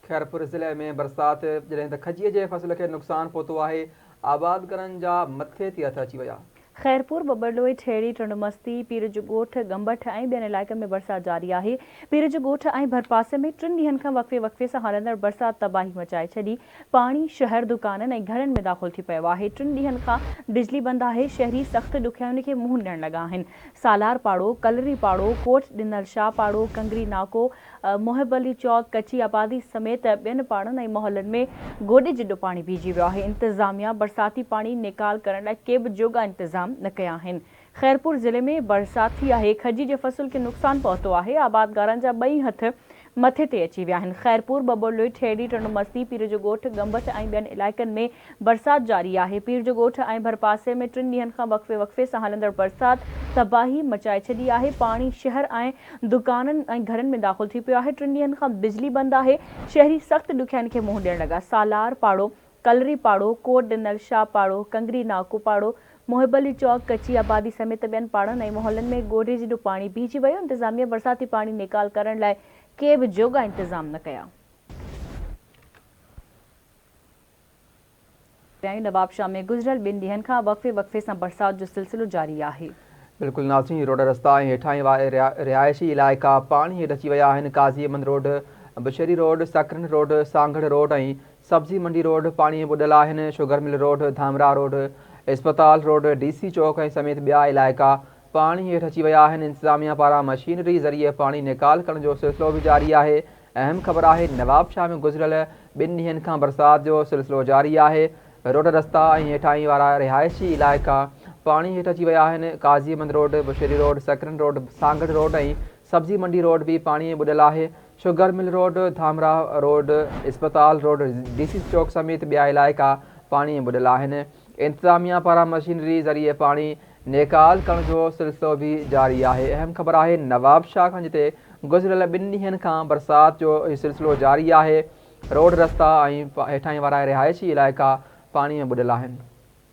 खैरपुर ज़िले में बरसात जॾहिं त खजीअ जे फसल खे नुक़सानु पहुतो आहे, आबादकारनि जा मथे ते हथ अची विया। खैरपुर, बबरलोई, ठेड़ी, टुंडमस्ती, पीर जो ॻोठ, गंबठ ऐं ॿियनि इलाइक़नि में बरसात जारी आहे। पीर जो ॻोठ ऐं भरपासे में 3 ॾींहनि खां वक़्फ़े सां हलंदड़ बरसात तबाही मचाए छॾी। पाणी शहर, दुकाननि ऐं घरनि में दाख़िल थी पियो आहे। 3 ॾींहनि खां बिजली बंदि आहे। शहरी सख़्त ॾुखियाईयुनि खे मुंहुं ॾियण लॻा आहिनि। सालार पाड़ो, कलरी पाड़ो, कोट ॾिनल शाह पाड़ो, कंगरी नाको, मोहब अली चौक, कच्ची आबादी समेत ॿियनि पाड़नि ऐं मोहल्लनि में गोॾे जिॾो पाणी भीजी वियो आहे। इंतिज़ामिया बरसाती पाणी निकाल करण लाइ के बि जोॻा इंतज़ाम न कया आहिनि। खैरपुर ज़िले में बरसात थी आहे। खजी जे फसल खे नुक़सानु पहुतो आहे। आबादकारनि जा 2 हथ मथे ते अची विया आहिनि। खैरपुर, बबरलोई, ठेड़ी, टुंडमस्ती, पीर जो ॻोठ, गंबठ ऐं ॿियनि इलाइक़नि में बरसात जारी आहे। पीर जो ॻोठ ऐं भरपासे में 3 ॾींहनि खां वक़्फ़े सां हलंदड़ बरसात तबाही मचाए छॾी आहे। पाणी शहर ऐं दुकाननि ऐं घरनि में दाख़िल थी पियो आहे। 3 ॾींहनि खां बिजली बंदि आहे। शहरी सख़्त ॾुखियाईयुनि खे मुंहुं ॾियण लॻा। सालार पाड़ो, कलरी पाड़ो, कोट ॾिनल शाह पाड़ो, कंगरी नाको पाड़ो, मोहब अली चौक, कच्ची आबादी समेत ॿियनि पाड़नि ऐं मोहल्लनि में गोॾे जिॾो पाणी भीजी वियो। इंतिज़ामिया बरसाती पाणी निकाल करण लाइ के बि जोॻा इंतज़ाम न कया। नवाबशाह में गुज़िरियल 2 ॾींहनि खां वक़्फ़े सां बरसात जो सिलसिलो जारी आहे। बिल्कुलु नाज़रीन, रोड रस्ता ऐं हेठां रिहायशी इलाइक़ा पाणी हेठि अची विया आहिनि। काज़ी Ahmad road, बशेरी road, सकरन road, Sanghar road ऐं सब्ज़ी मंडी रोड पाणी ॿुॾल आहिनि। Sugar mill road, Dhamra road, अस्पताल रोड, DC चौक ऐं समेत ॿिया इलाइक़ा पाणी हेठि अची विया आहिनि। इंतिज़ामिया पारां मशीनरी ज़रिए पाणी निकाल करण जो सिलसिलो बि जारी आहे। अहम ख़बर आहे, नवाबशाह में गुज़िरियल 2 ॾींहनि खां बरसात जो सिलसिलो जारी आहे। रोड रस्ता ऐं हेठां वारा रिहायशी इलाइक़ा पाणी हेठि अची विया आहिनि। काज़ी Ahmad road, बशेरी road, सकरन road, Sanghar road ऐं सब्ज़ी मंडी रोड बि पाणी ॿुॾल आहे। Sugar mill road, Dhamra road, अस्पताल रोड, DC चौक समेत ॿिया इलाइक़ा पाणी ॿुॾल आहिनि। इंतिज़ामिया पारां मशीनरी ज़रिए पाणी निकाल करण जो सिलसिलो बि जारी आहे। अहम ख़बर आहे, नवाबशाह खां जिते गुज़िरियल 2 ॾींहनि खां बरसात जो सिलसिलो जारी आहे। रोड रस्ता ऐं हेठां वारा रिहायशी इलाइक़ा पाणी में ॿुॾल आहिनि।